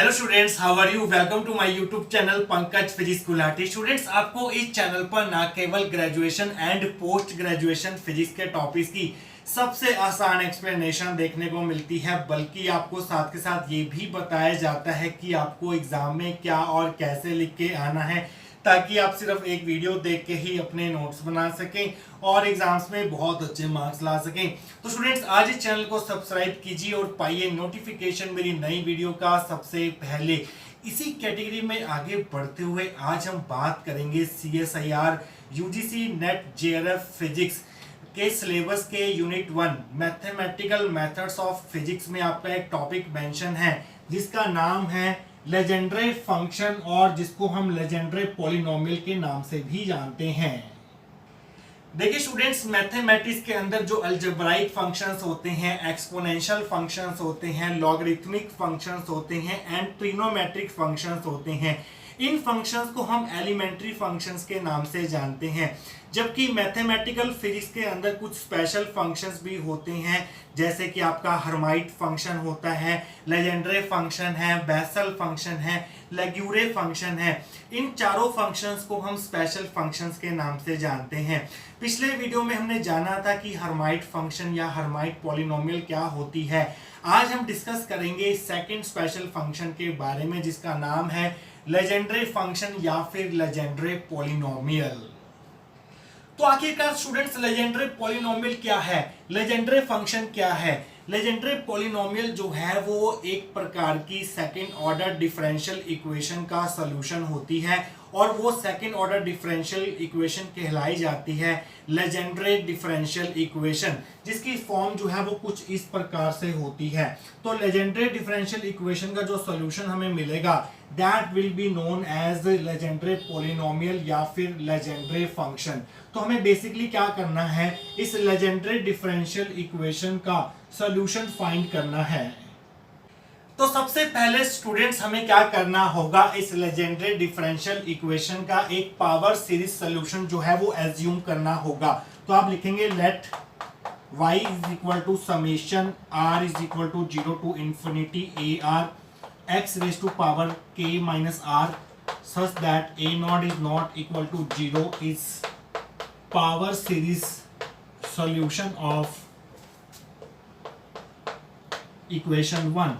Hello students, how are you. Welcome to my YouTube channel Pankaj physics Gulati. Students, आपको इस channel पर ना केवल graduation and post graduation physics के टॉपिक्स की सबसे आसान एक्सप्लेनेशन देखने को मिलती है, बल्कि आपको साथ के साथ ये भी बताया जाता है कि आपको एग्जाम में क्या और कैसे लिख के आना है, ताकि आप सिर्फ एक वीडियो देख के ही अपने नोट्स बना सकें और एग्जाम्स में बहुत अच्छे मार्क्स ला सकें। तो स्टूडेंट्स, आज इस चैनल को सब्सक्राइब कीजिए और पाइए नोटिफिकेशन मेरी नई वीडियो का सबसे पहले। इसी कैटेगरी में आगे बढ़ते हुए आज हम बात करेंगे CSIR UGC net JRF physics के सिलेबस के unit 1 mathematical methods of physics में आपका एक टॉपिक मेंशन है जिसका नाम है लेजेंड्रे फंक्शन, और जिसको हम लेजेंड्रे पॉलिनोमियल के नाम से भी जानते हैं। देखिए स्टूडेंट्स, मैथमेटिक्स के अंदर जो अलजेब्राइक फंक्शंस होते हैं, एक्सपोनेंशियल फंक्शंस होते हैं, लॉगरिथमिक फंक्शंस होते हैं एंड ट्रिग्नोमेट्रिक फंक्शंस होते हैं, इन फंक्शंस को हम एलिमेंट्री फंक्शंस के नाम से जानते हैं। जबकि मैथमेटिकल फिजिक्स के अंदर कुछ स्पेशल फंक्शंस भी होते हैं, जैसे कि आपका हर्माइट फंक्शन होता है, लेजेंड्रे फंक्शन है, बेसल फंक्शन है, लेग्यूरे फंक्शन है। इन चारों फंक्शंस को हम स्पेशल फंक्शंस के नाम से जानते हैं। पिछले वीडियो में हमने जाना था कि हर्माइट फंक्शन या हर्माइट पॉलिनोमियल क्या होती है। आज हम डिस्कस करेंगे सेकंड स्पेशल फंक्शन के बारे में, जिसका नाम है लेजेंड्रे फंक्शन या फिर लेजेंड्रे पॉलिनोमियल। तो आखिरकार स्टूडेंट्स, लेजेंड्रे पॉलिनोमियल क्या है, लेजेंड्रे फंक्शन क्या है? लेजेंड्रे पॉलिनोमियल जो है वो एक प्रकार की सेकंड ऑर्डर डिफरेंशियल इक्वेशन का सॉल्यूशन होती है, और वो सेकंड ऑर्डर डिफरेंशियल इक्वेशन कहलाई जाती है लेजेंड्रे डिफरेंशियल इक्वेशन, जिसकी फॉर्म जो है वो कुछ इस प्रकार से होती है। तो लेजेंड्रे डिफरेंशियल इक्वेशन का जो सॉल्यूशन हमें मिलेगा that will be known as Legendre polynomial या फिर लेजेंड्रे फंक्शन। तो हमें बेसिकली क्या करना है, इस लेजेंड्रे डिफरेंशियल इक्वेशन का सॉल्यूशन फाइंड करना है। तो सबसे पहले स्टूडेंट्स, हमें क्या करना होगा, इस लेजेंड्रे डिफरेंशियल इक्वेशन का एक पावर सीरीज सॉल्यूशन जो है वो एज्यूम करना होगा। तो आप लिखेंगे let y is equal to summation r is equal to 0 to infinity AR x raise to power k minus r such that a not is not equal to 0 is power series solution of equation 1।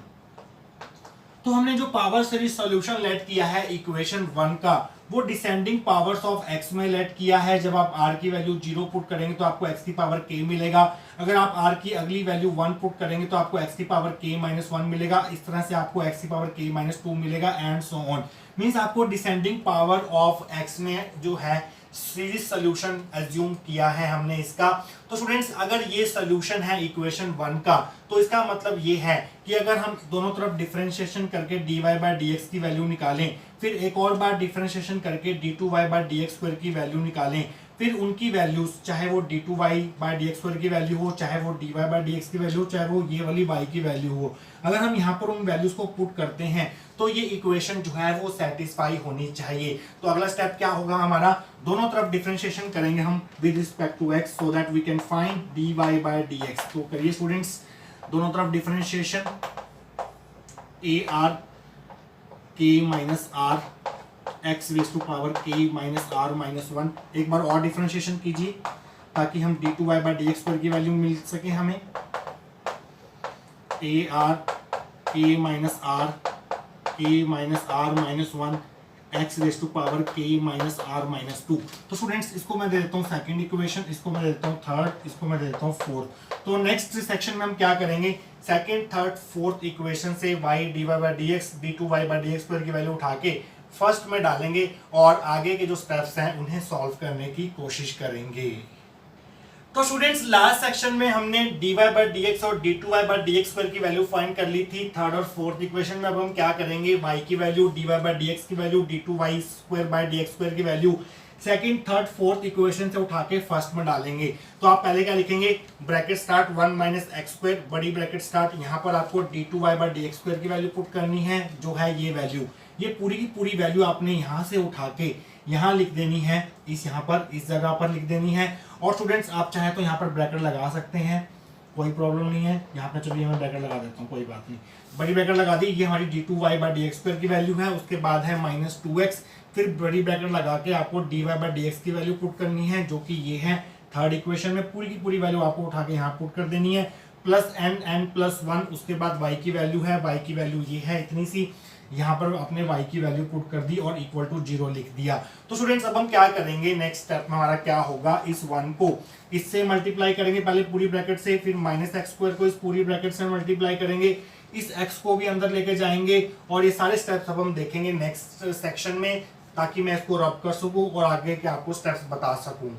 तो हमने जो power series solution let किया है equation 1 का, वो descending powers of x में late किया है। जब आप r की वैल्यू 0 पुट करेंगे तो आपको x की पावर k मिलेगा। अगर आप r की अगली वैल्यू 1 पुट करेंगे तो आपको x की पावर k माइनस 1 मिलेगा। इस तरह से आपको x की पावर k माइनस 2 मिलेगा एंड सो ऑन। मीन्स आपको डिसेंडिंग पावर ऑफ x में जो है सीरीज सोल्यूशन एज्यूम किया है हमने इसका। तो स्टूडेंट्स, अगर ये सोल्यूशन है इक्वेशन 1 का, तो इसका मतलब ये है कि अगर हम दोनों तरफ डिफरेंशिएशन करके dy/dx की वैल्यू निकालें, फिर एक और बार डिफरेंशिएशन करके d2y/dx² की वैल्यू निकालें, फिर उनकी वैल्यूज चाहे वो d2y/dx² की वैल्यू हो, चाहे वो dy/dx की वैल्यू हो, चाहे वो ये वाली y की वैल्यू हो, अगर हम यहाँ पर उन वैल्यूज को पुट करते हैं तो ये इक्वेशन जो है वो सेटिस्फाई होनी चाहिए। तो अगला स्टेप क्या होगा हमारा, दोनों तरफ डिफरेंशिएशन करेंगे हम with respect to x so that we can find dy/dx। तो करिए स्टूडेंट्स, दोनों तरफ differentiation AR k minus r x raise to power k minus r minus 1। एक बार और डिफरेंशिएशन कीजिए ताकि हम d2y/dx² की वैल्यू मिल सके हमें। AR k minus r k minus r minus 1 x raise to power k minus r minus 2। तो students, इसको मैं दे देता हूँ सेकंड इक्वेशन, इसको मैं दे देता हूँ थर्ड, इसको मैं दे देता हूँ फोर्थ। तो नेक्स्ट सेक्शन में हम क्या करेंगे, सेकंड थर्ड फोर्थ इक्वेशन से y dy/dx d2y/dx² की वैल्यू उठा के फर्स्ट में डालेंगे और आगे के जो स्टेप्स हैं उन्हें सॉल्व करने की कोशिश करेंगे। तो स्टूडेंट्स, लास्ट सेक्शन में हमने dy/dx और d2y/dx² की वैल्यू फाइंड कर ली थी थर्ड और फोर्थ इक्वेशन में। अब हम क्या करेंगे, y की वैल्यू, dy/dx की वैल्यू, d2y²/dx² की value second third fourth equation से उठा के फर्स्ट में डालेंगे। तो आप पहले क्या लिखेंगे, ब्रैकेट स्टार्ट 1 माइनस x², बड़ी ब्रैकेट स्टार्ट, यहाँ पर आपको d2y/dx² की वैल्यू पुट करनी है जो है ये वैल्यू। ये पूरी की पूरी वैल्यू आपने यहाँ से उठा के यहाँ लिख देनी है, इस यहाँ पर इस जगह पर लिख देनी है। और स्टूडेंट्स, आप चाहे तो यहाँ पर ब्रैकेट लगा सकते हैं कोई प्रॉब्लम नहीं है। यहाँ पे चलिए मैं ब्रैकेट लगा देता हूँ, कोई बात नहीं, बड़ी ब्रैकेट लगा दी। ये हमारी d2y/dx² की वैल्यू है, उसके बाद है -2x, फिर बड़ी ब्रैकेट लगा के आपको dy/dx की वैल्यू पुट करनी है, जो कि ये है थर्ड इक्वेशन में। पूरी की पूरी वैल्यू आपको उठा के यहाँ पुट कर देनी है, प्लस n+1, उसके बाद y की वैल्यू है, y की वैल्यू ये है इतनी सी, यहाँ पर अपने y की वैल्यू पुट कर दी और इक्वल टू 0 लिख दिया। तो स्टूडेंट्स अब हम क्या करेंगे, नेक्स्ट स्टेप में हमारा क्या होगा, इस 1 को इससे मल्टीप्लाई करेंगे पहले पूरी ब्रैकेट से, फिर -x² को इस पूरी ब्रैकेट से मल्टीप्लाई करेंगे, इस x को भी अंदर लेके जाएंगे, और ये सारे स्टेप्स अब हम देखेंगे नेक्स्ट सेक्शन में, ताकि मैं इसको रब कर सकूं और आगे के आपको स्टेप्स बता सकूं।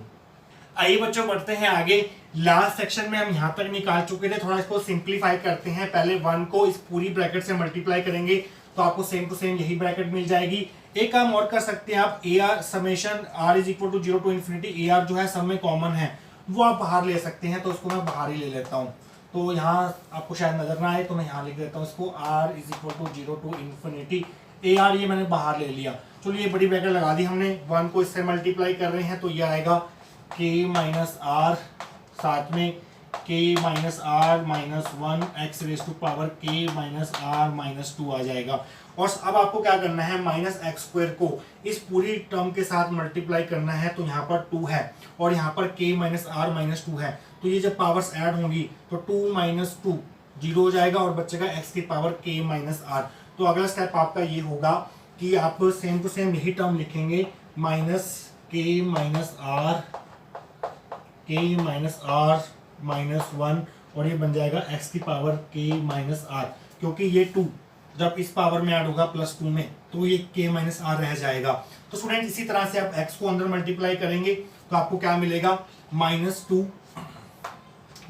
आइए बच्चों बढ़ते हैं आगे। लास्ट सेक्शन में हम यहाँ तक निकाल चुके थे, थोड़ा इसको सिंप्लीफाई करते हैं। पहले 1 को इस पूरी ब्रैकेट से मल्टीप्लाई करेंगे तो आपको सेम टू सेम यही ब्रैकेट मिल जाएगी। एक काम और कर सकते हैं आप, AR summation R is equal to 0 to infinity, AR जो है सब में कॉमन है, वो आप बाहर ले सकते हैं, तो उसको मैं बाहर ही ले लेता हूँ। तो यहाँ आपको शायद नजर ना आए तो मैं यहाँ लिख देता हूँ इसको, R is equal to 0 to infinity AR, ये मैंने बाहर ले लिया। चलिए बड़ी ब्रैकेट लगा दी हमने, 1 को इससे मल्टीप्लाई कर रहे हैं तो ये आएगा k-r, साथ में k-r-1 x raise to power k-r-2 आ जाएगा। और अब आपको क्या करना है, -x² को इस पूरी टर्म के साथ मल्टीप्लाई करना है, तो यहाँ पर 2 है और यहाँ पर k-r-2 है, तो ये जब पावर्स ऐड होंगी तो 2 - 2 0 हो जाएगा और बचेगा x की पावर k-r। तो अगला स्टेप आपका ये होगा कि आप सेम टू सेम यही टर्म लिखेंगे, -k-r-1 और ये बन जाएगा x की पावर k-r, क्योंकि ये 2 जब इस पावर में ऐड होगा +2 में तो ये k-r रह जाएगा। तो स्टूडेंट इसी तरह से आप x को अंदर मल्टीप्लाई करेंगे तो आपको क्या मिलेगा, -2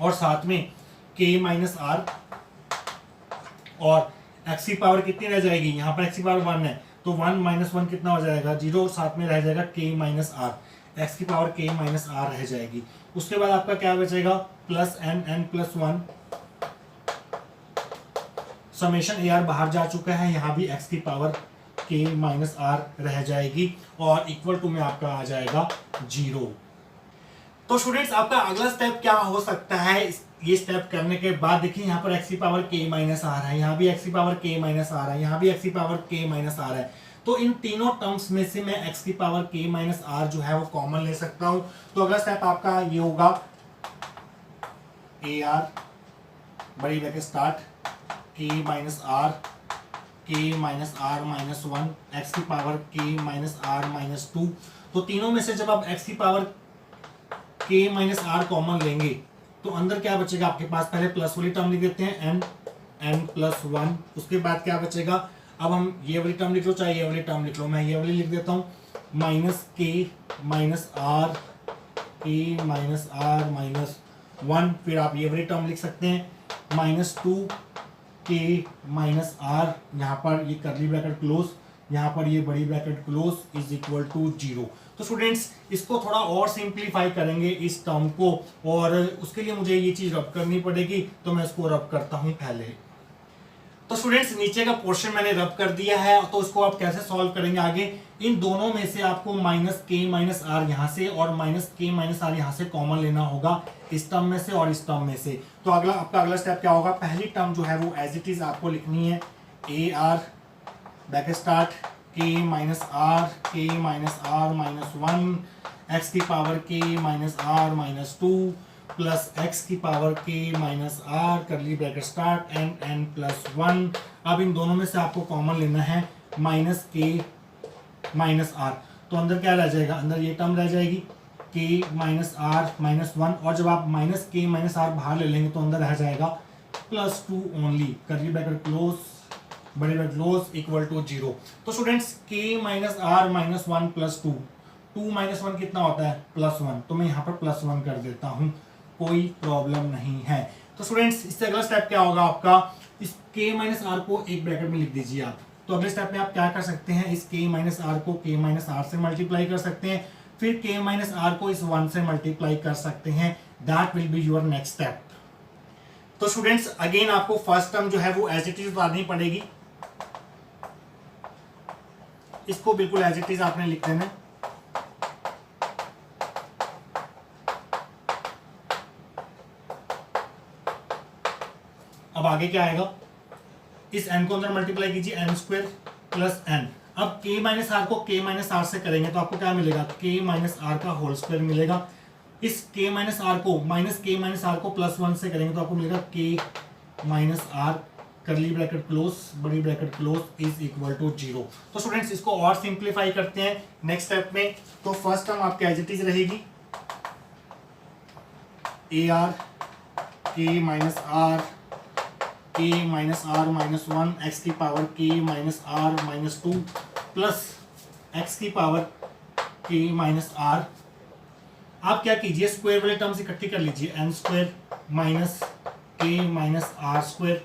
और साथ में k-r, और x की पावर कितनी रह जाएगी, यहाँ पर x की पावर 1 है तो 1 - 1 कितना हो जाएगा, 0, और साथ में रह जाएगा k-r, x की पावर k-r रह जाएगी। उसके बाद आपका क्या बचेगा, +n+1 समेशन AR बाहर जा चुका है, यहाँ भी x की पावर k-r रह जाएगी और इक्वल टू में आपका आ जाएगा 0। तो स्टूडेंट्स आपका अगला स्टेप क्या हो सकता है, ये स्टेप करने के बाद देखिए यहाँ पर x की पावर k-r है, यहाँ भी x की पावर k-r है, यहाँ भी x की पावर k-r है, तो इन तीनों टर्म्स में से मैं x की पावर k-r जो है वो कॉमन ले सकता हूँ। तो अगला स्टेप आपका ये होगा, AR बड़ी bracket start k-r k-r-1 x की पावर k-r-2, तो तीनों में से जब आप x की पावर k-r कॉमन लेंगे तो अंदर क्या बचेगा आपके पास, पहले प्लस वाली टर्म लिख देते हैं n+1, उसके बाद क्या बचेगा, अब हम ये वाली टर्म लिख लो चाहे ये वाली टर्म लिख लो, मैं ये वाली लिख देता हूँ, -k-r-1, फिर आप ये वाली टर्म लिख सकते हैं -2k-r, यहाँ पर ये करली ब्रैकेट क्लोज, यहाँ पर ये बड़ी bracket close is equal to 0। तो स्टूडेंट्स इसको थोड़ा और सिंप्लीफाई करेंगे इस टर्म को, और उसके लिए मुझे ये चीज रब करनी पड़ेगी, तो मैं इसको रब करता हूँ पहले। तो स्टूडेंट्स नीचे का पोर्शन मैंने रब कर दिया है, तो इसको आप कैसे सॉल्व करेंगे आगे, इन दोनों में से आपको -k-r यहाँ से और -k-r यहाँ से कॉमन लेना होगा, इस टर्म में से और इस टर्म में से। तो आपका अगला स्टेप क्या होगा, पहली टर्म जो है वो एज इट इज आपको लिखनी है, AR bracket start k-r k-r-1 x की पावर k-r-2 प्लस x की पावर k-r करली ब्रैकेट स्टार्ट n+1। अब इन दोनों में से आपको कॉमन लेना है -k-r, तो अंदर क्या रह जाएगा, अंदर ये टर्म रह जाएगी k-r-1, और जब आप -k-r बाहर ले लेंगे तो अंदर रह जाएगा +2 ओनली, करली ब्रैकेट क्लोज बड़ी ब्रैकेट क्लोज इक्वल टू 0। तो स्टूडेंट्स k-r-1 + 2, 2 - 1 कितना होता है, +1, तो मैं यहाँ पर +1 कर देता हूँ, कोई प्रॉब्लम नहीं है। तो स्टूडेंट्स इससे अगला स्टेप क्या होगा आपका, इस k-r को एक ब्रैकेट में लिख दीजिए आप। तो अगले स्टेप में आप क्या कर सकते हैं, इस k-r को k-r से मल्टीप्लाई कर सकते हैं, फिर k-r को इस 1 से मल्टीप्लाई कर सकते हैं, that will be your next step. तो स्टूडेंट्स अगेन आपको फर्स्ट टर्म जो है वो एज इट इज उतारनी पड़ेगी, इसको बिल्कुल एज इट इज आपने लिख देना है। अब आगे क्या आएगा, इस n को अंदर मल्टीप्लाई कीजिए, n स्क्वायर प्लस n। अब k माइनस आर को k माइनस आर से करेंगे तो आपको क्या मिलेगा, k माइनस आर का होल स्क्वायर मिलेगा। इस k माइनस आर को प्लस 1 से करेंगे तो आपको मिलेगा k minus are curly bracket close बड़ी bracket close is equal to 0। तो स्टूडेंट्स इसको और सिंप्लीफाई करते हैं नेक्स्ट स्टेप में। तो फर्स्ट टर्म आपकी एज इट इज रहेगी a r k minus r minus 1 x की power k minus r minus 2 plus x की पावर के माइनस आर। आप क्या कीजिए, स्क्वायर वाले टर्म्स इकट्ठी कर लीजिए, n square minus k minus r square,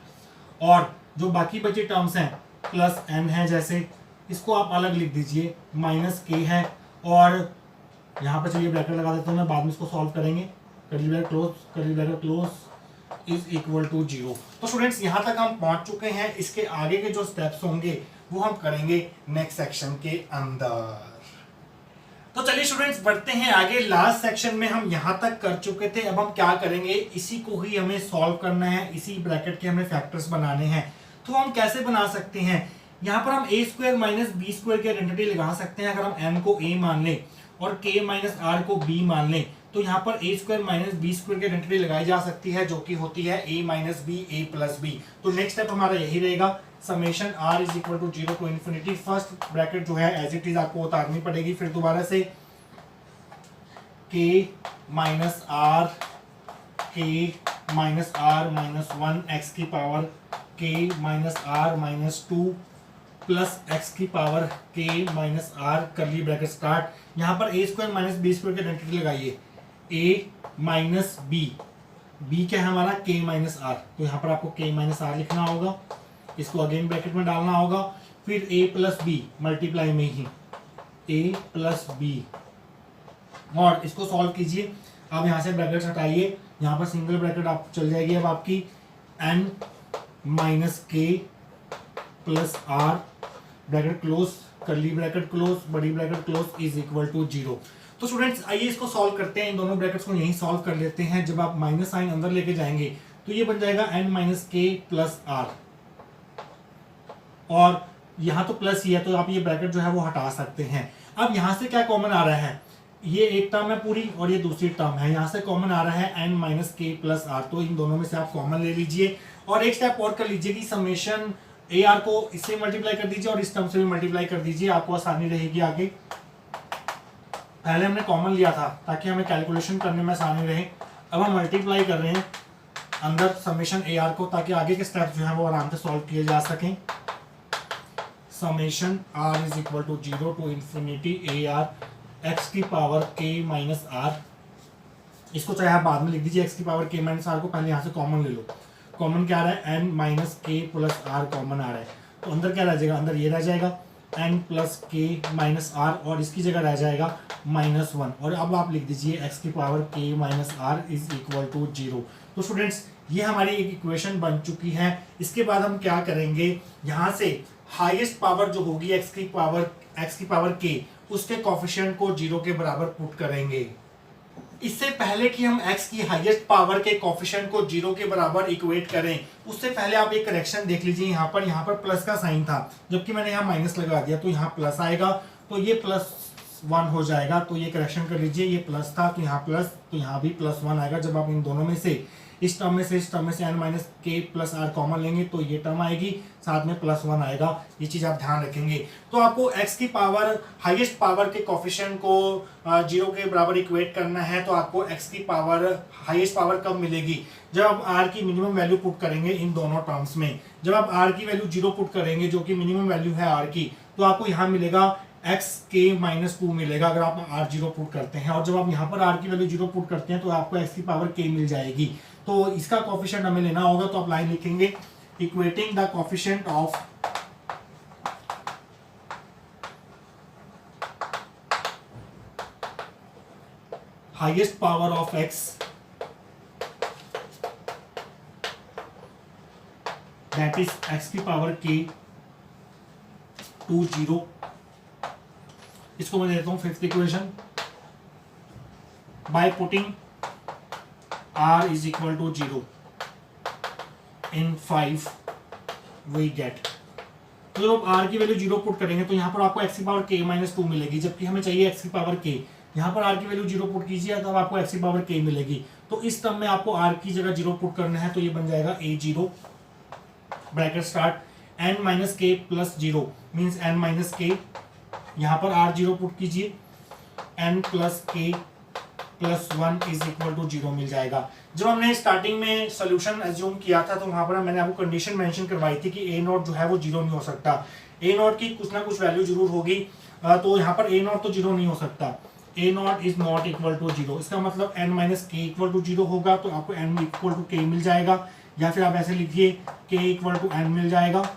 और जो बाकी बचे टर्म्स हैं प्लस एन है जैसे, इसको आप अलग लिख दीजिए, माइनस के है, और यहाँ पर चलिए ब्रैकेट लगा देते हैं, मैं बाद में इसको सॉल्व करेंगे, curly bracket close is equal to 0। तो स्टूडेंट्स यहाँ तक हम पहुँच चुके हैं। इसके आगे के जो स्टेप्स होंगे वो हम करेंगे नेक्स्ट सेक्शन के अंदर। तो चलिए स्टूडेंट्स बढ़ते हैं आगे। लास्ट सेक्शन में हम यहाँ तक कर चुके थे, अब हम क्या करेंगे, इसी को ही हमें सॉल्व करना है, इसी ब्रैकेट के हमें फैक्टर्स बनाने हैं। तो हम कैसे बना सकते हैं, यहाँ पर हम ए स्क्वायर माइनस बी स्क्वायर की आइडेंटिटी लगा सकते हैं। अगर हम एन को ए मान लें और के माइनस आर को बी मान लें तो यहाँ पर a square minus b square की आइडेंटिटी लगाई जा सकती है, जो कि होती है a minus b a plus b. तो नेक्स्ट स्टेप हमारा यही रहेगा, summation r is equal to 0 to infinity. First bracket जो है एज इट इज आपको उतारनी पड़ेगी, फिर दोबारा से k minus r minus 1 x की power k minus r minus 2 plus x की power k minus are curly bracket start. यहाँ पर a square minus b square की आइडेंटिटी लगाइए, ए माइनस बी क्या है हमारा, के माइनस आर, तो यहाँ पर आपको के माइनस आर लिखना होगा, इसको अगेन ब्रैकेट में डालना होगा, फिर ए प्लस बी मल्टीप्लाई में ही ए प्लस बी, और इसको सॉल्व कीजिए। अब यहाँ से ब्रैकेट हटाइए, यहाँ पर सिंगल ब्रैकेट आप चल जाएगी अब आपकी, N minus K plus R bracket close curly bracket close बड़ी bracket close is equal to 0। तो स्टूडेंट्स आइए इसको सॉल्व करते हैं, इन दोनों ब्रैकेट्स को यहीं सॉल्व कर लेते हैं। जब आप माइनस साइन अंदर लेके जाएंगे तो ये बन जाएगा N minus K plus are, और यहाँ तो प्लस ही है तो आप ये ब्रैकेट जो है वो हटा सकते हैं। अब यहाँ से क्या कॉमन आ रहा है, ये एक टर्म है पूरी और ये दूसरी टर्म है, यहाँ से कॉमन आ रहा है N minus K plus are, तो इन दोनों में से आप कॉमन ले लीजिए। और एक स्टेप और कर लीजिए कि समेशन ए आर को इससे मल्टीप्लाई कर दीजिए और इस टर्म से भी मल्टीप्लाई कर दीजिए, आपको आसानी रहेगी आगे। पहले हमने कॉमन लिया था ताकि हमें कैलकुलेशन करने में आसानी रहे, अब हम मल्टीप्लाई कर रहे हैं अंदर समेशन ए आर को, ताकि आगे के स्टेप्स जो है वो आराम से सॉल्व किए जा सकें। Summation r is equal to 0 to infinity a r x की पावर के माइनस आर, इसको चाहे आप बाद में लिख दीजिए, एक्स की पावर के माइनस आर को पहले यहाँ से कॉमन ले लो। कॉमन क्या आ रहा है, N minus K plus are common आ रहा है, तो अंदर क्या रह जाएगा, अंदर ये रह जाएगा एन प्लस के माइनस आर, और इसकी जगह रह जाएगा माइनस 1, और अब आप लिख दीजिए एक्स की power k minus r is equal to 0। तो स्टूडेंट्स ये हमारी एक इक्वेशन बन चुकी है। इसके बाद हम क्या करेंगे, यहाँ से हाईएस्ट पावर जो होगी एक्स की पावर के, उसके कोफिशिएंट को 0 के बराबर पुट करेंगे। इससे पहले कि हम x की हाईएस्ट पावर के कोफिशिएंट को 0 के बराबर इक्वेट करें, उससे पहले आप एक करेक्शन देख लीजिए। यहाँ पर प्लस का साइन था, जबकि मैंने यहाँ माइनस लगा दिया, तो यहाँ प्लस आएगा, तो ये +1 हो जाएगा। तो ये करेक्शन कर लीजिए, ये प्लस था तो यहाँ प्लस, तो यहाँ भी +1 आएगा। जब आप इन दोनों में से इस टर्म में से N minus K plus are common लेंगे तो ये टर्म आएगी, साथ में +1 आएगा। ये चीज़ आप ध्यान रखेंगे। तो आपको x की पावर हाईएस्ट पावर के कोफिशिएंट को 0 के बराबर इक्वेट करना है। तो आपको x की पावर हाईएस्ट पावर कब मिलेगी, जब आप r की मिनिमम वैल्यू पुट करेंगे इन दोनों टर्म्स में। जब आप r की वैल्यू 0 पुट करेंगे, जो कि मिनिमम वैल्यू है r की, तो आपको यहाँ मिलेगा x के -2 मिलेगा अगर आप r 0 पुट करते हैं। और जब आप यहाँ पर r की वैल्यू 0 पुट करते हैं तो आपको x की पावर k मिल जाएगी। तो इसका कोफिशिएंट हमें लेना होगा, तो आप लाइन लिखेंगे equating the coefficient of highest power of x that is x की पावर k टू 0। इसको मैं देता हूं fifth equation, by putting r is equal to 0 in 5 we get. तो जब आप r की वैल्यू 0 पुट करेंगे तो यहाँ पर आपको x की पावर k माइनस 2 मिलेगी, जबकि हमें चाहिए x की पावर k। यहाँ पर r की वैल्यू 0 पुट कीजिए तब आपको x की पावर k मिलेगी। तो इस टर्म में आपको r की जगह 0 पुट करना है, तो ये बन जाएगा a0 bracket start n minus k plus 0 means n minus k। यहाँ पर r0 पुट कीजिए, n plus k plus 1 is equal to 0 मिल जाएगा। जब हमने स्टार्टिंग में सोल्यूशन एज्यूम किया था तो वहां पर मैंने आपको कंडीशन मेंशन करवाई थी कि a नॉट जो है वो 0 नहीं हो सकता, a नॉट की कुछ ना कुछ वैल्यू जरूर होगी। तो यहाँ पर a नॉट तो 0 नहीं हो सकता, a not is not equal to 0। इसका मतलब n minus k equal to 0 होगा, तो आपको n इक्वल टू k मिल जाएगा, या फिर आप ऐसे लिखिए k इक्वल टू n मिल जाएगा।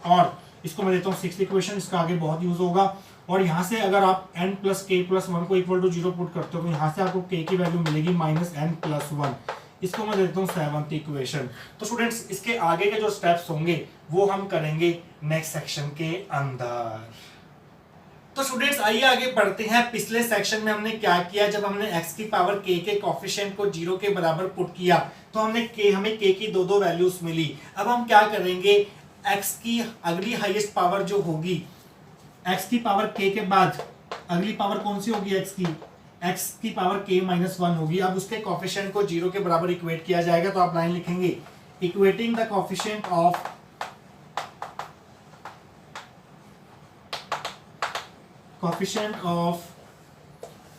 और इसको मैं देता हूँ 6th इक्वेशन, इसका आगे बहुत यूज होगा। और यहाँ से अगर आप n प्लस k प्लस 1 को इक्वल टू 0 पुट करते हो तो यहाँ से आपको k की वैल्यू मिलेगी माइनस n प्लस 1। इसको मैं देता हूँ 7th इक्वेशन। तो स्टूडेंट्स इसके आगे के जो स्टेप्स होंगे वो हम करेंगे नेक्स्ट सेक्शन के अंदर। तो स्टूडेंट्स आइए आगे बढ़ते हैं। पिछले सेक्शन में हमने क्या किया, जब हमने x की पावर k के कोफिशिएंट को 0 के बराबर पुट किया तो हमें k की दो वैल्यूज मिली। अब हम क्या करेंगे, x की अगली हाईएस्ट पावर जो होगी, x की पावर k के बाद अगली पावर कौन सी होगी, x की पावर k माइनस 1 होगी। अब उसके कोफिशिएंट को 0 के बराबर इक्वेट किया जाएगा, तो आप लाइन लिखेंगे equating the coefficient of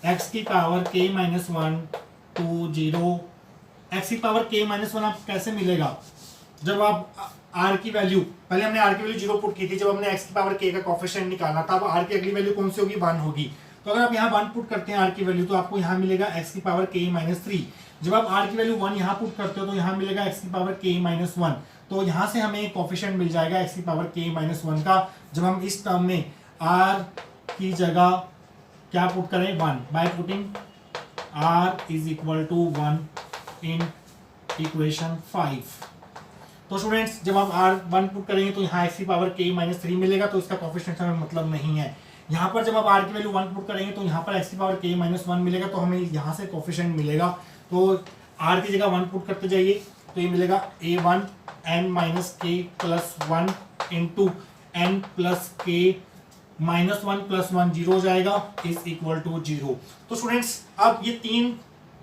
x की power k minus 1 to 0। x की पावर k माइनस 1 आपको कैसे मिलेगा, जब आप r की वैल्यू, पहले हमने r की वैल्यू 0 पुट की थी, जब हमने x की पावर k का कोफिशिएंट निकालना था। अब r की अगली वैल्यू कौन सी होगी, 1 होगी। तो अगर आप यहाँ 1 पुट करते हैं r की वैल्यू तो आपको यहाँ मिलेगा x की पावर k माइनस 3। जब आप r की वैल्यू 1 यहाँ पुट करते हो तो यहाँ मिलेगा x की पावर k माइनस 1। तो यहाँ से हमें कोफिशिएंट मिल जाएगा x की पावर k माइनस 1 का। जब हम इस टर्म में r की जगह क्या पुट करें, 1, by putting r is equal to 1 in equation 5। तो स्टूडेंट्स जब आप r1 पुट करेंगे तो यहाँ x की पावर k माइनस 3 मिलेगा, तो इसका कोफिशिएंट हमें मतलब नहीं है। यहाँ पर जब आप r की वैल्यू 1 पुट करेंगे तो यहाँ पर x की पावर k माइनस 1 मिलेगा, तो हमें यहाँ से कोफिशिएंट मिलेगा। तो r की जगह 1 पुट करते जाइए, तो ये मिलेगा a1 n minus k plus 1 into n plus k minus 1 plus 1 0 हो जाएगा, इज इक्वल टू 0। तो स्टूडेंट्स अब ये तीन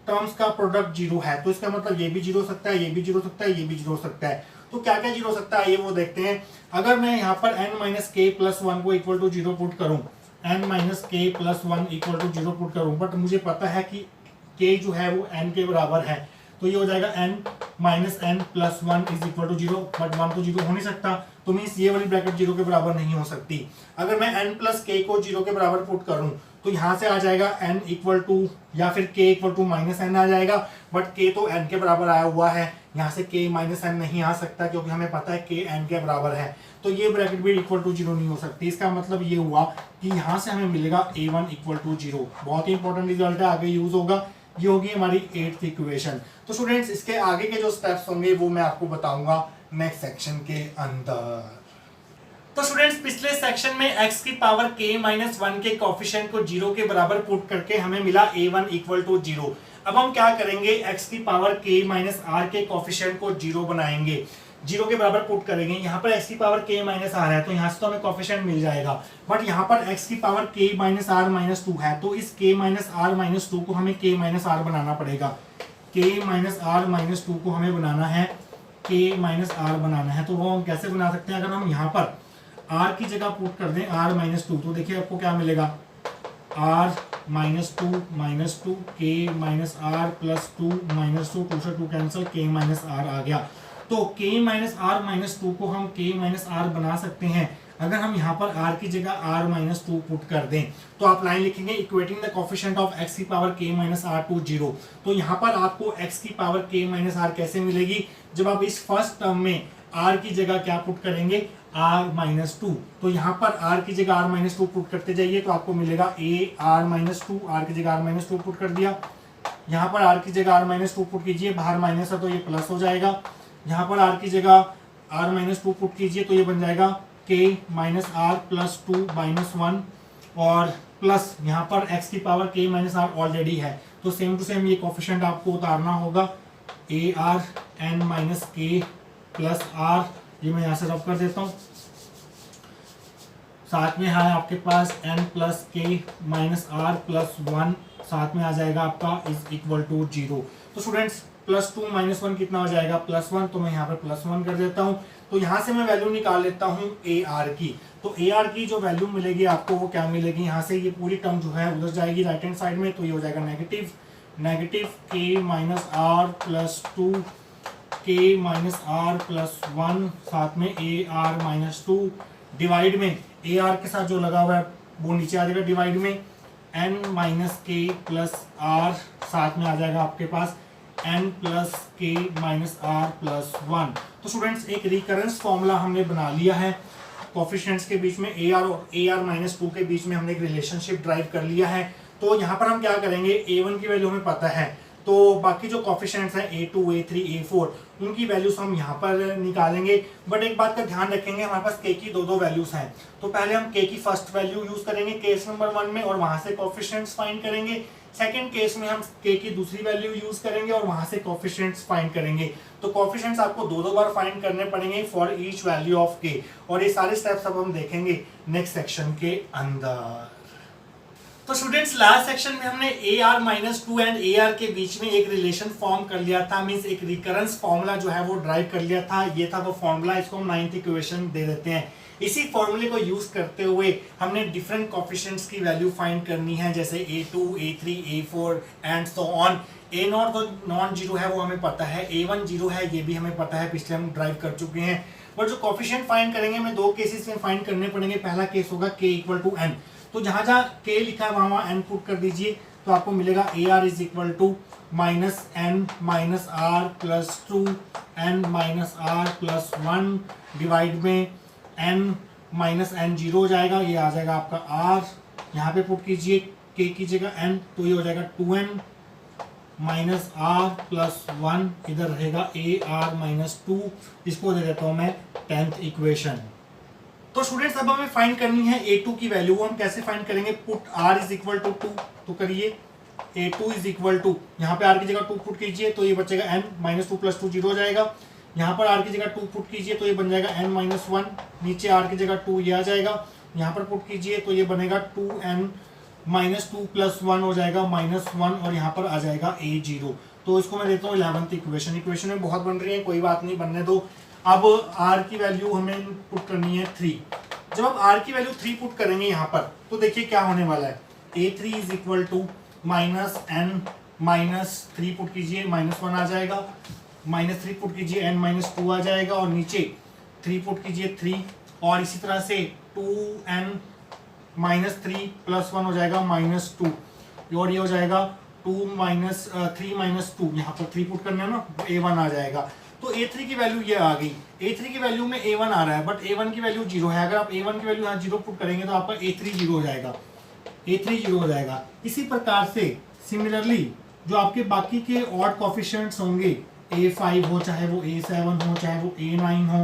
टर्म्स का प्रोडक्ट 0 है, तो इसका मतलब ये भी 0 हो सकता है, ये भी 0 हो सकता है, ये भी 0 हो सकता है। तो क्या क्या 0 हो सकता है ये वो देखते हैं। अगर मैं यहाँ पर n माइनस k प्लस 1 को इक्वल टू 0 पुट करूँ, n minus k plus 1 equal to 0 put करूँ, बट मुझे पता है कि k जो है वो n के बराबर है, तो ये हो जाएगा n minus n plus 1 is equal to 0, but 1 तो 0 हो नहीं सकता, तो मीन्स ये वाली ब्रैकेट 0 के बराबर नहीं हो सकती। अगर मैं n प्लस k को 0 के बराबर पुट करूं तो यहाँ से आ जाएगा n इक्वल टू या फिर k equal to minus n आ जाएगा, बट k तो n के बराबर आया हुआ है, यहाँ से k माइनस n नहीं आ सकता क्योंकि हमें पता है k n के बराबर है, तो ये ब्रैकेट भी इक्वल टू 0 नहीं हो सकती। इसका मतलब ये हुआ कि यहाँ से हमें मिलेगा a1 इक्वल टू 0। बहुत ही इंपॉर्टेंट रिजल्ट है, आगे यूज होगा। ये होगी हमारी 8th इक्वेशन। तो स्टूडेंट्स इसके आगे के जो स्टेप्स होंगे वो मैं आपको बताऊंगा नेक्स्ट सेक्शन के अंदर। तो स्टूडेंट्स पिछले सेक्शन में x की पावर k माइनस 1 के कोफिशिएंट को 0 के बराबर पुट करके हमें मिला a1 इक्वल टू 0। अब हम क्या करेंगे, x की पावर k माइनस r के कोफिशिएंट को 0 बनाएंगे, 0 के बराबर पुट करेंगे। यहाँ पर x की पावर k माइनस r है, तो यहाँ से तो हमें कोफिशिएंट मिल जाएगा, बट यहाँ पर x की power k minus r minus 2 है, तो इस k माइनस r माइनस 2 को हमें k माइनस r बनाना पड़ेगा। k माइनस r माइनस 2 को हमें बनाना है, k माइनस r बनाना है। तो वो हम कैसे बना सकते हैं, अगर हम यहाँ पर r की जगह पुट कर दें r माइनस 2, तो देखिए आपको क्या मिलेगा, r minus 2 k minus r plus 2 minus 2 से 2 कैंसिल, k माइनस r आ गया। तो k माइनस r माइनस 2 को हम k माइनस r बना सकते हैं अगर हम यहाँ पर r की जगह r माइनस 2 पुट कर दें। तो आप लाइन लिखेंगे equating the coefficient of x की power k minus r to 0। तो यहाँ पर आपको x की पावर k माइनस r कैसे मिलेगी, जब आप इस फर्स्ट टर्म में r की जगह क्या पुट करेंगे, r माइनस 2। तो यहाँ पर r की जगह r माइनस 2 पुट करते जाइए, तो आपको मिलेगा a r माइनस 2, r की जगह r माइनस 2 पुट कर दिया। यहाँ पर r की जगह r माइनस 2 पुट कीजिए, बाहर माइनस है तो ये प्लस हो जाएगा। यहाँ पर r की जगह r माइनस 2 पुट कीजिए, तो ये बन जाएगा k minus r plus 2 minus 1, और प्लस यहाँ पर x की power k minus r already है, तो सेम टू सेम ये कोफिशिएंट आपको उतारना होगा, a r n minus k plus r, ये मैं यहाँ से रब कर देता हूँ। साथ में है आपके पास n प्लस के माइनस आर प्लस 1, साथ में आ जाएगा आपका इज इक्वल टू 0। तो स्टूडेंट्स प्लस 2 माइनस 1 कितना हो जाएगा प्लस 1, तो मैं यहाँ पर प्लस 1 कर देता हूँ। तो यहाँ से मैं वैल्यू निकाल लेता हूँ ए आर की। तो ए आर की जो वैल्यू मिलेगी आपको वो क्या मिलेगी, यहाँ से ये पूरी टर्म जो है उधर जाएगी राइट हैंड साइड में, तो ये हो जाएगा नेगेटिव के माइनस आर प्लस 2 के माइनस आर प्लस 1, साथ में ए आर माइनस 2 डिवाइड में ए आर के साथ जो लगा हुआ है वो नीचे आ जाएगा डिवाइड में n minus K plus are, साथ में आ जाएगा आपके पास n प्लस के माइनस आर प्लस 1। तो स्टूडेंट्स एक रिकरेंस फॉर्मूला हमने बना लिया है, कोफिशिएंट्स के बीच में ए आर और ए आर माइनस 2 के बीच में हमने एक रिलेशनशिप ड्राइव कर लिया है। तो यहाँ पर हम क्या करेंगे, a1 की वैल्यू हमें पता है, तो बाकी जो कोफिशिएंट्स हैं a2, a3, a4 उनकी वैल्यूज हम यहाँ पर निकालेंगे। बट एक बात का ध्यान रखेंगे, हमारे पास k की दो वैल्यूज हैं, तो पहले हम k की फर्स्ट वैल्यू यूज करेंगे केस नंबर 1 में और वहां से कोफिशिएंट्स फाइंड करेंगे। सेकंड केस में हम k की दूसरी वैल्यू यूज करेंगे और वहां से कोफिशिएंट्स फाइंड करेंगे। तो कोफिशिएंट्स आपको दो बार फाइंड करने पड़ेंगे for each value of k, और ये सारे स्टेप्स अब हम देखेंगे नेक्स्ट सेक्शन के अंदर। तो स्टूडेंट्स लास्ट सेक्शन में हमने A R minus 2 and A r के बीच में एक रिलेशन फॉर्म कर लिया था, मींस एक रिकरेंस फॉर्मूला जो है वो ड्राइव कर लिया था। ये था वो फॉर्मूला, इसको हम 9th इक्वेशन दे देते हैं। इसी फॉर्मूले को यूज करते हुए हमने डिफरेंट कोफिशिएंट्स की वैल्यू फाइंड करनी है, जैसे a2, a3, a4 and so on. a0 तो नॉन जीरो है वो हमें पता है, a1 जीरो है ये भी हमें पता है, पिछले हम ड्राइव कर चुके हैं। बट जो कोफिशिएंट फाइंड करेंगे हमें दो केसेस में फाइंड करने पड़ेंगे। पहला केस होगा k इक्वल टू n, तो जहां जहां k लिखा है वहां n पुट कर दीजिए, तो आपको मिलेगा a r is equal to minus n minus r plus 2 n minus r plus 1 divide में n माइनस एन जीरो हो जाएगा, ये आ जाएगा आपका r, यहाँ पे पुट कीजिए k कीजिएगा n, तो ये हो जाएगा 2n माइनस आर प्लस 1, इधर रहेगा ए आर माइनस 2, इसको दे देता हूँ मैं 10th इक्वेशन। तो स्टूडेंट्स अब हमें फाइंड करनी है a2 की वैल्यू। हम कैसे फाइंड करेंगे, put r is equal to 2, तो करिए a2 इज इक्वल टू, यहाँ पे r की जगह 2 पुट कीजिए तो ये बचेगा n माइनस 2 प्लस 2 जीरो हो जाएगा। यहाँ पर r की जगह 2 पुट कीजिए तो ये बन जाएगा n माइनस 1, नीचे r की जगह 2 ये आ जाएगा, यहाँ पर पुट कीजिए तो ये बनेगा 2n माइनस 2 प्लस 1 हो जाएगा माइनस 1, और यहाँ पर आ जाएगा a0। तो इसको मैं देता हूँ 11th इक्वेशन। इक्वेशन में बहुत बन रही है, कोई बात नहीं, बनने दो। अब r की वैल्यू हमें पुट करनी है 3। जब हम r की वैल्यू 3 पुट करेंगे यहाँ पर, तो देखिए क्या होने वाला है, a3 is equal to minus n minus 3 put कीजिए माइनस 1 आ जाएगा, माइनस 3 पुट कीजिए n माइनस 2 आ जाएगा, और नीचे 3 पुट कीजिए 3, और इसी तरह से 2n माइनस 3 प्लस 1 हो जाएगा माइनस 2, और ये हो जाएगा 3 माइनस 2, यहाँ पर 3 पुट करना है ना, a1 आ जाएगा। तो a3 की वैल्यू ये आ गई, a3 की वैल्यू में a1 आ रहा है, बट a1 की वैल्यू 0 है। अगर आप a1 की वैल्यू यहाँ 0 पुट करेंगे तो आपका a3 0 हो जाएगा, a3 0 हो जाएगा। इसी प्रकार से सिमिलरली जो आपके बाकी के ऑड कोफिशिएंट्स होंगे, a5 हो चाहे वो a7 हो चाहे वो a9 हो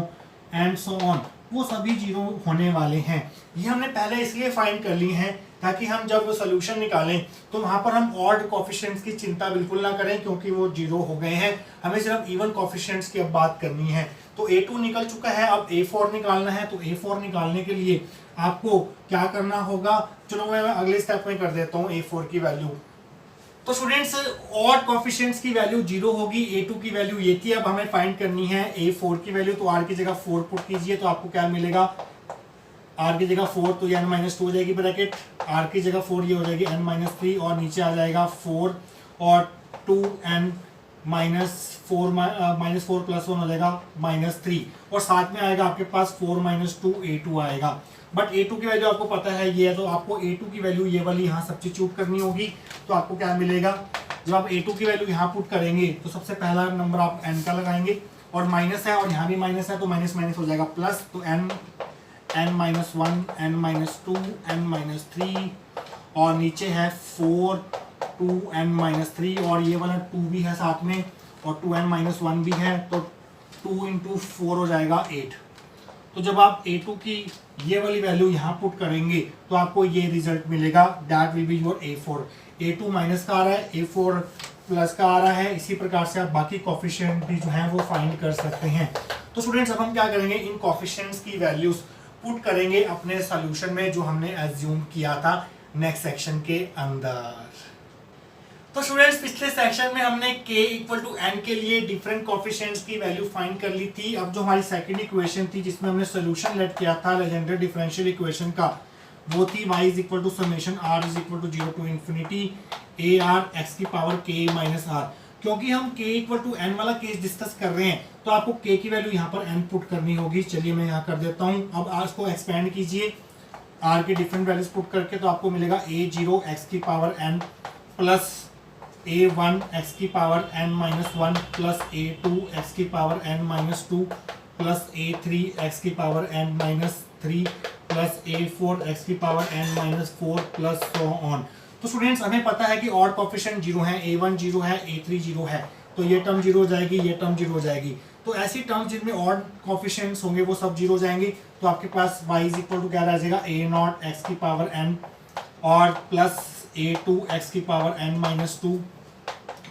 एंड सो ऑन, वो सभी 0 होने वाले हैं। ये हमने पहले इसलिए फाइंड कर ली हैं ताकि हम जब सोल्यूशन निकालें तो वहां पर हम ऑड कोफिशिएंट्स की चिंता बिल्कुल ना करें, क्योंकि वो 0 हो गए हैं। हमें सिर्फ इवन कोफिशिएंट्स की अब बात करनी है। तो a2 निकल चुका है, अब a4 निकालना है। तो a4 निकालने के लिए आपको क्या करना होगा, चलो मैं अगले स्टेप में कर देता हूँ a4 की वैल्यू। तो स्टूडेंट्स ऑड कोफिशिएंट्स की वैल्यू 0 होगी, a2 की वैल्यू ये थी। अब हमें फाइंड करनी है a4 की वैल्यू। तो r की जगह 4 पुट कीजिए तो आपको क्या मिलेगा, r की जगह 4 तो ये n माइनस 2 हो जाएगी ब्रैकेट, r की जगह 4 ये हो जाएगी n माइनस 3, और नीचे आ जाएगा 4 और 2n माइनस 4 प्लस 1 हो जाएगा माइनस 3, और साथ में आएगा आपके पास 4 माइनस 2 a2 आएगा। बट a2 की वैल्यू आपको पता है ये है, तो आपको a2 की वैल्यू ये वाली यहाँ सब्स्टिट्यूट करनी होगी। तो आपको क्या मिलेगा, जब आप a2 की वैल्यू यहाँ पुट करेंगे तो सबसे पहला नंबर आप n का लगाएंगे, और माइनस है और यहाँ भी माइनस है तो माइनस माइनस हो जाएगा प्लस। तो n minus 1 n minus 2 n minus 3, और नीचे है 4 2n माइनस 3, और ये वाला 2 भी है साथ में, और 2n माइनस 1 भी है, तो 2 इंटू 4 हो जाएगा 8। तो जब आप a2 की ये वाली वैल्यू यहाँ पुट करेंगे तो आपको ये रिजल्ट मिलेगा, that will be your a4। a2 minus का आ रहा है, a4 प्लस का आ रहा है। इसी प्रकार से आप बाकी कोफिशिएंट भी जो है वो फाइंड कर सकते हैं। तो स्टूडेंट्स अब हम क्या करेंगे, इन कोफिशिएंट्स की वैल्यूज पुट करेंगे अपने सॉल्यूशन में जो हमने एज्यूम किया था नेक्स्ट सेक्शन के अंदर। तो स्टूडेंट्स पिछले सेक्शन में हमने k इक्वल टू n के लिए डिफरेंट कोफिशिएंट्स की वैल्यू फाइंड कर ली थी। अब जो हमारी सेकंड इक्वेशन थी जिसमें हमने सॉल्यूशन लेट किया था लेजेंडर डिफरेंशियल इक्वेशन का, वो थी y is equal to summation r is equal to 0 to infinity a r x की पावर k माइनस r। क्योंकि हम k इक्वल टू n वाला केस डिस्कस कर रहे हैं तो आपको k की वैल्यू यहाँ पर n पुट करनी होगी। चलिए मैं यहाँ कर देता हूँ। अब r को एक्सपेंड कीजिए r के डिफरेंट वैल्यूज पुट करके, तो आपको मिलेगा a0 x की power n plus a1 x की power n minus 1 plus a2 x की power n minus 2 plus a3 x की power n minus 3 plus a4 x की power n minus 4 plus so on. तो students हमें पता है कि ऑड कोफिशिएंट 0 है, a1 0 है, a3 0 है, तो ये टर्म 0 हो जाएगी, ये टर्म 0 हो जाएगी। तो ऐसी टर्म्स जिनमें ऑड कोफिशिएंट्स होंगे वो सब 0 हो जाएंगे। तो आपके पास y इज इक्वल टू क्या रह जाएगा, a0 x की पावर n और प्लस a2 x की power n minus 2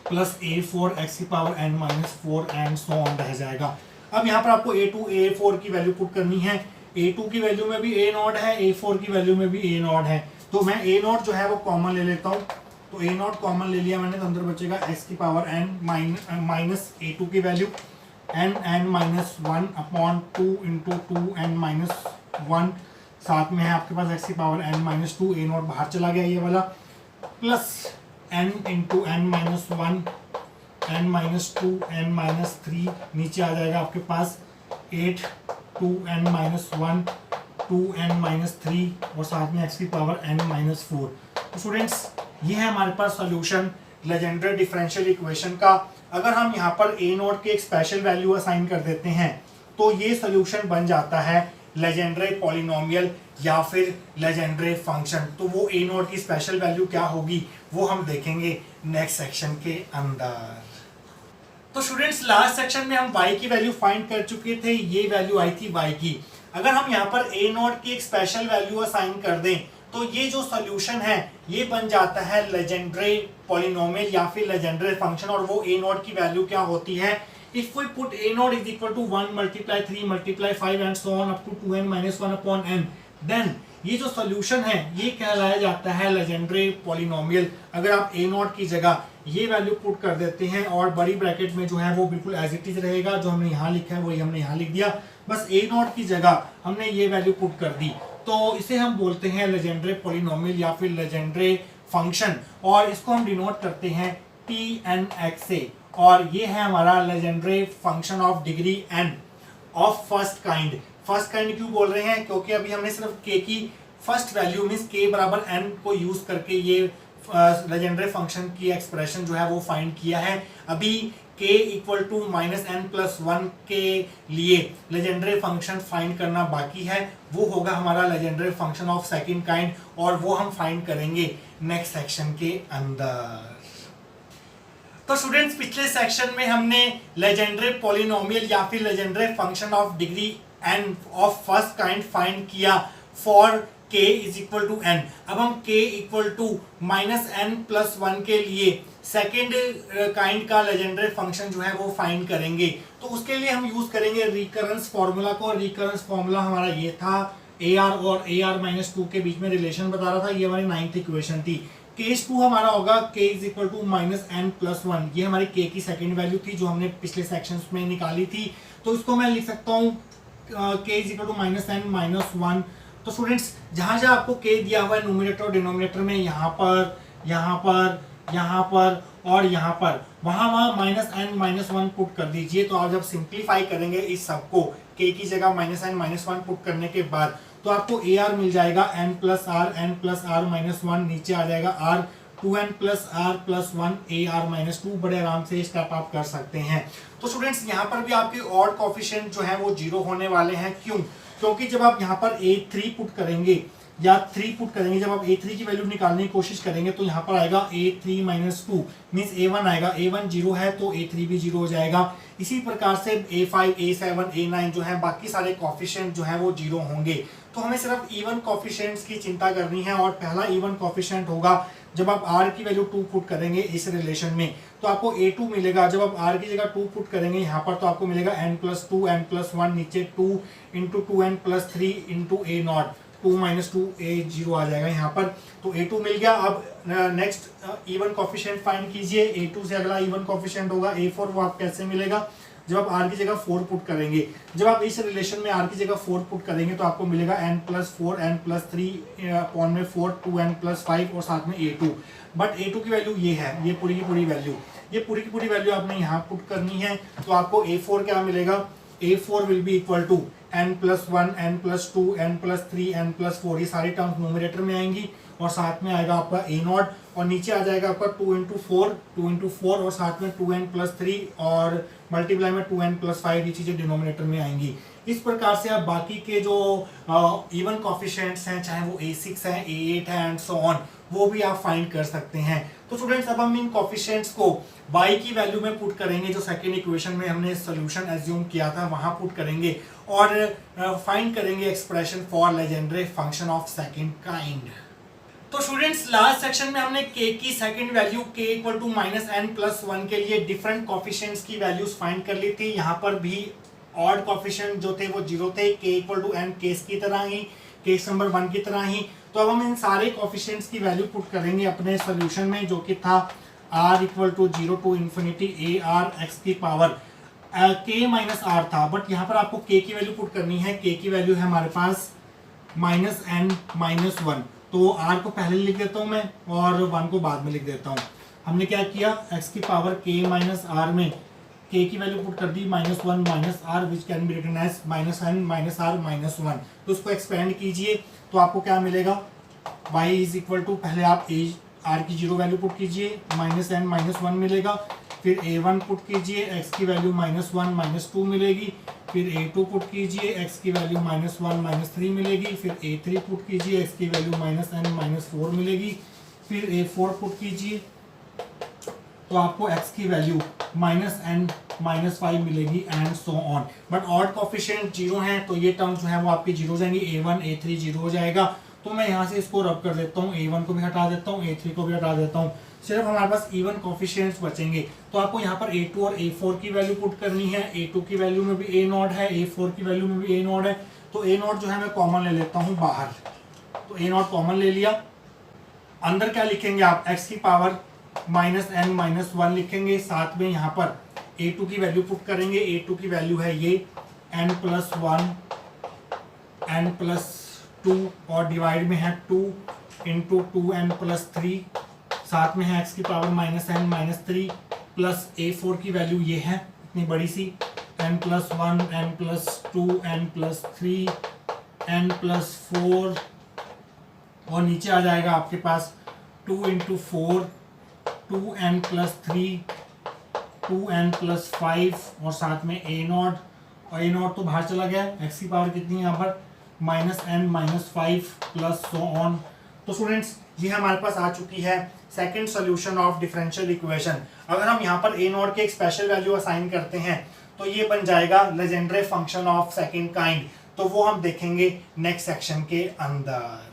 plus a4 x की power n minus 4 and so on रह जाएगा। अब यहाँ पर आपको a2 a4 की वैल्यू पुट करनी है। a2 की वैल्यू में भी a0 है, a4 की वैल्यू में भी a0 है, तो मैं a0 जो है वो कॉमन ले लेता हूँ। तो a0 कॉमन ले लिया मैंने, तो अंदर बचेगा x की पावर n माइनस a2 की value n minus 1 upon 2 into 2 n minus 1, साथ में है आपके पास x की पावर n माइनस 2, a0 बाहर चला गया ये वाला, plus n into n minus 1 n minus 2 n minus 3, नीचे आ जाएगा आपके पास 8 2 n माइनस 1 2 n माइनस 3 और साथ में x की पावर n माइनस 4। तो स्टूडेंट्स ये है हमारे पास सॉल्यूशन लेजेंडर डिफरेंशियल इक्वेशन का। अगर हम यहाँ पर a0 के एक स्पेशल वैल्यू असाइन कर देते हैं तो ये सॉल्यूशन बन जाता है लेजेंडरे पॉलिनोमियल या फिर लेजेंडरे फंक्शन। तो वो a0 की स्पेशल वैल्यू क्या होगी वो हम देखेंगे नेक्स्ट सेक्शन के अंदर। तो स्टूडेंट्स लास्ट सेक्शन में हम y की वैल्यू फाइंड कर चुके थे, ये वैल्यू आई थी y की। अगर हम यहाँ पर a0 की एक स्पेशल वैल्यू असाइन कर दें तो ये जो सॉल्यूशन है ये बन जाता है लेजेंडरे पॉलिनोमियल या फिर लेजेंडरे फंक्शन। और वो a0 की वैल्यू क्या होती है, if we put a0 is equal to 1 multiply 3 multiply 5 and so on up to 2n minus 1 upon n, then ये जो सॉल्यूशन है ये कहलाया जाता है लेजेंडरे पॉलिनोमियल। अगर आप a0 की जगह ये वैल्यू पुट कर देते हैं और बड़ी ब्रैकेट में जो है वो बिल्कुल एज इट इज रहेगा, जो हमने यहाँ लिखा है वही हमने यहाँ लिख दिया, बस a0 की जगह हमने ये वैल्यू पुट कर दी, तो इसे हम बोलते हैं लेजेंडरे पॉलिनोमियल या फिर लेजेंडरे फंक्शन। और इसको हम डिनोट करते हैं Pnx से, और ये है हमारा Legendre function of degree n of first kind. First kind क्यों बोल रहे हैं, क्योंकि अभी हमने सिर्फ k की फर्स्ट वैल्यू मींस k बराबर n को यूज करके ये लेजेंडरे फंक्शन की एक्सप्रेशन जो है वो फाइंड किया है। अभी k equal to minus n plus 1 के लिए लेजेंडरे फंक्शन फाइंड करना बाकी है, वो होगा हमारा Legendre function of second kind, और वो हम फाइंड करेंगे नेक्स्ट सेक्शन के अंदर। तो स्टूडेंट्स पिछले सेक्शन में हमने लेजेंडरे पॉलिनोमियल या फिर Legendre function of degree n of first kind find किया for k is equal to n। अब हम k equal to minus n plus 1 के लिए सेकेंड काइंड का लेजेंडरे फंक्शन जो है वो फाइंड करेंगे। तो उसके लिए हम यूज करेंगे रिकरेंस फॉर्मूला को। रिकरेंस फॉर्मूला हमारा ये था, ar और ar माइनस 2 के बीच में रिलेशन बता रहा था, ये हमारी 9th इक्वेशन थी। केस 2 हमारा होगा k is equal to minus n plus 1, ये हमारी k की सेकेंड वैल्यू थी जो हमने पिछले सेक्शन में निकाली थी। तो इसको मैं लिख सकता हूँ k is equal to minus n minus 1। तो स्टूडेंट्स जहाँ जहाँ आपको k दिया हुआ है न्यूमरेटर और डिनोमिनेटर में, यहाँ पर यहाँ पर यहाँ पर और यहाँ पर, वहाँ वहाँ माइनस n माइनस 1 पुट कर दीजिए। तो आप जब सिंप्लीफाई करेंगे इस सबको k की जगह माइनस n माइनस 1 पुट करने के बाद, तो आपको ar मिल जाएगा n प्लस r माइनस 1, नीचे आ जाएगा r 2n plus r plus 1 ar minus 2। बड़े आराम से स्टेप आप कर सकते हैं। तो स्टूडेंट्स यहाँ पर भी आपके ऑड कोफिशिएंट जो है वो 0 होने वाले हैं। क्यों? क्योंकि जब आप यहाँ पर a3 पुट करेंगे या 3 पुट करेंगे, जब आप a3 की वैल्यू निकालने की कोशिश करेंगे तो यहाँ पर आएगा a3 माइनस 2 मीन्स a1 आएगा, a1 0 है तो a3 भी 0 हो जाएगा। इसी प्रकार से a5 a7 a9 जो है बाकी सारे कोफिशिएंट जो है वो 0 होंगे। तो हमें सिर्फ इवन कोफिशिएंट्स की चिंता करनी है, और पहला इवन कोफिशिएंट होगा जब आप r की वैल्यू 2 पुट करेंगे इस रिलेशन में तो आपको a2 मिलेगा। जब आप r की जगह 2 पुट करेंगे यहाँ पर तो आपको मिलेगा n+2 n+1, नीचे 2 × 2n+3 × a0, 2 - 2 a0 आ जाएगा यहाँ पर। तो a2 मिल गया। अब नेक्स्ट इवन कोफिशिएंट फाइंड कीजिए। a2 से अगला इवन कोफिशिएंट होगा a4, वो आप कैसे मिलेगा? जब आप r की जगह 4 पुट करेंगे, जब आप इस रिलेशन में r की जगह 4 पुट करेंगे तो आपको मिलेगा n+4 n+3 अपॉन में 4 2n+5 और साथ में a2। बट a2 की वैल्यू ये है, ये पूरी की पूरी वैल्यू, ये पूरी की पूरी वैल्यू आपने यहाँ पुट करनी है। तो आपको a4 क्या मिलेगा? a4 will be equal to n+1 n+2 n+3 n+4, ये सारी टर्म्स न्यूमरेटर में आएंगी और साथ में आएगा आपका a0 और नीचे आ जाएगा आपका 2 × 4 और साथ में 2n+3 और मल्टीप्लाई में 2n+5, ये चीज़ें डिनोमिनेटर में आएंगी। इस प्रकार से आप बाकी के जो इवन कॉफिशिएंट्स हैं, चाहे वो a6 है a8 है एंड सो ऑन, वो भी आप फाइंड कर सकते हैं। तो स्टूडेंट्स अब हम इन कॉफिशिएंट्स को y की वैल्यू में पुट करेंगे, जो सेकेंड इक्वेशन में हमने सॉल्यूशन एज्यूम किया था वहां पुट करेंगे और फाइंड करेंगे expression for legendary function of second kind. तो स्टूडेंट्स लास्ट सेक्शन में हमने k की सेकंड वैल्यू k = -n+1 के लिए डिफरेंट कॉफिशिएंट्स की वैल्यूज फाइंड कर ली थी। यहाँ पर भी ऑड कॉफिशिएंट जो थे वो 0 थे, k = n केस की तरह ही, केस नंबर 1 की तरह ही। तो अब हम इन सारे कॉफिशिएंट्स की वैल्यू पुट करेंगे अपने सॉल्यूशन में, जो कि था r = 0 to ∞ ar x की पावर k - r था। बट यहाँ पर आपको k की वैल्यू पुट करनी है। k की वैल्यू है हमारे पास -n-1, तो r को पहले लिख देता हूँ मैं और 1 को बाद में लिख देता हूँ। हमने क्या किया, x की पावर k - r में k की वैल्यू पुट कर दी -1 - r, which can be written as -n - r -1। तो उसको एक्सपेंड कीजिए तो आपको क्या मिलेगा, y = पहले आप r की 0 वैल्यू पुट कीजिए, -n - 1 मिलेगा। फिर a1 पुट कीजिए, x की वैल्यू -1 - 2 मिलेगी। फिर a2 पुट कीजिए, x की वैल्यू -1 - 3 मिलेगी। फिर a3 पुट कीजिए, x की वैल्यू -n - 4 मिलेगी। फिर a4 पुट कीजिए तो आपको x की वैल्यू -n - 5 मिलेगी and so on. But odd coefficient 0 हैं तो ये टर्म जो है वो आपकी 0 हो जाएंगी। a1 a3 0 हो जाएगा। तो मैं यहाँ से इसको रब कर देता हूँ, a1 को भी हटा देता हूँ, a3 को भी हटा देता हूँ, सिर्फ हमारे पास इवन कोफिशिएंट्स बचेंगे। तो आपको यहाँ पर a2 और a4 की वैल्यू पुट करनी है। a2 की वैल्यू में भी a0 है, a4 की वैल्यू में भी a0 है। तो a0 जो है मैं कॉमन ले लेता हूँ बाहर, तो a0 कॉमन ले लिया। अंदर क्या लिखेंगे आप, x की पावर -n - 1 लिखेंगे। साथ में यहाँ पर a2 की वैल्यू पुट करेंगे। a2 की वैल्यू है ये n+1 n+2 और डिवाइड में है 2 × 2n+3, साथ में है x की पावर -n - 3 प्लस a4 की वैल्यू ये है इतनी बड़ी सी n+1 n+2 n+3 n+4 और नीचे आ जाएगा आपके पास 2 × 4 2n+3 2n+5 और साथ में a0, और a0 तो बाहर चला गया। x की पावर कितनी है यहाँ पर -n - 5 प्लस सो ऑन। तो स्टूडेंट्स ये हमारे पास आ चुकी है second solution of differential equation. अगर हम यहाँ पर a0 के एक स्पेशल वैल्यू असाइन करते हैं तो ये बन जाएगा legendary function of second kind. तो वो हम देखेंगे नेक्स्ट सेक्शन के अंदर।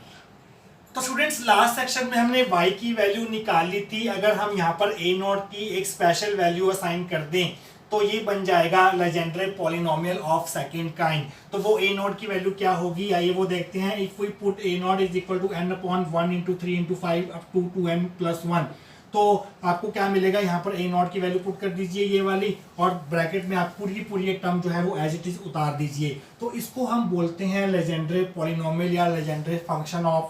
तो स्टूडेंट्स लास्ट सेक्शन में हमने y की वैल्यू निकाल ली थी। अगर हम यहाँ पर a0 की एक स्पेशल वैल्यू असाइन कर दें तो ये बन जाएगा legendary polynomial of second kind. तो वो a0 की वैल्यू क्या होगी, आइए वो देखते हैं। If we put a0 = n/1 × 3 × 5 up to 2n+1, तो आपको क्या मिलेगा, यहाँ पर a0 की वैल्यू पुट कर दीजिए ये वाली, और ब्रैकेट में आप पूरी की पूरी एक टर्म जो है वो एज इट इज उतार दीजिए। तो इसको हम बोलते हैं लेजेंडरी पॉलिनोमियल या legendary function of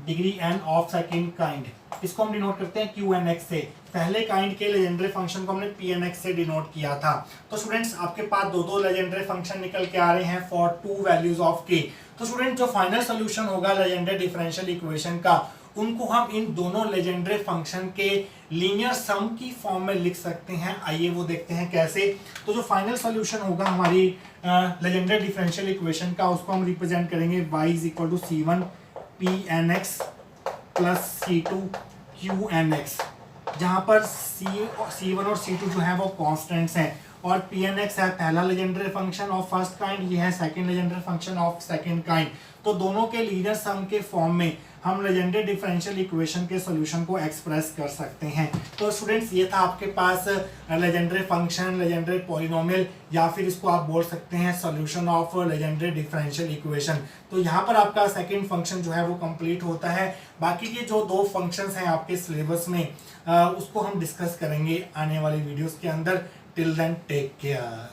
degree n of second kind. इसको हम डिनोट करते हैं qnx से। पहले काइंड के लेजेंडरी फंक्शन को हमने pnx से डिनोट किया था। तो स्टूडेंट्स आपके पास दो लेजेंडरी फंक्शन निकल के आ रहे हैं फॉर 2 वैल्यूज ऑफ k। तो स्टूडेंट जो फाइनल सोल्यूशन होगा लेजेंडरी डिफरेंशियल इक्वेशन का, उनको हम इन दोनों लेजेंडरी फंक्शन के लीनियर सम की फॉर्म में लिख सकते हैं। आइए वो देखते हैं कैसे। तो जो फाइनल सोल्यूशन होगा हमारी लेजेंडरी डिफरेंशियल इक्वेशन का, उसको हम रिप्रेजेंट करेंगे y = c1 pnx plus c2 qnx, जहाँ पर c1 और c2 जो है वो कॉन्स्टेंट्स हैं और pnx है पहला legendary function of first kind, ये है second legendary function of second kind. तो दोनों के लीनियर सम के फॉर्म में हम लेजेंडरी डिफरेंशियल इक्वेशन के सॉल्यूशन को एक्सप्रेस कर सकते हैं। तो स्टूडेंट्स ये था आपके पास लेजेंडरी फंक्शन, लेजेंडरी पॉलिनोमियल, या फिर इसको आप बोल सकते हैं solution of legendary differential equation. तो यहाँ पर आपका सेकंड फंक्शन जो है वो कंप्लीट होता है। बाकी के जो 2 फंक्शंस हैं आपके सिलेबस में उसको हम डिस्कस करेंगे आने वाली वीडियोस के अंदर। Till then take care.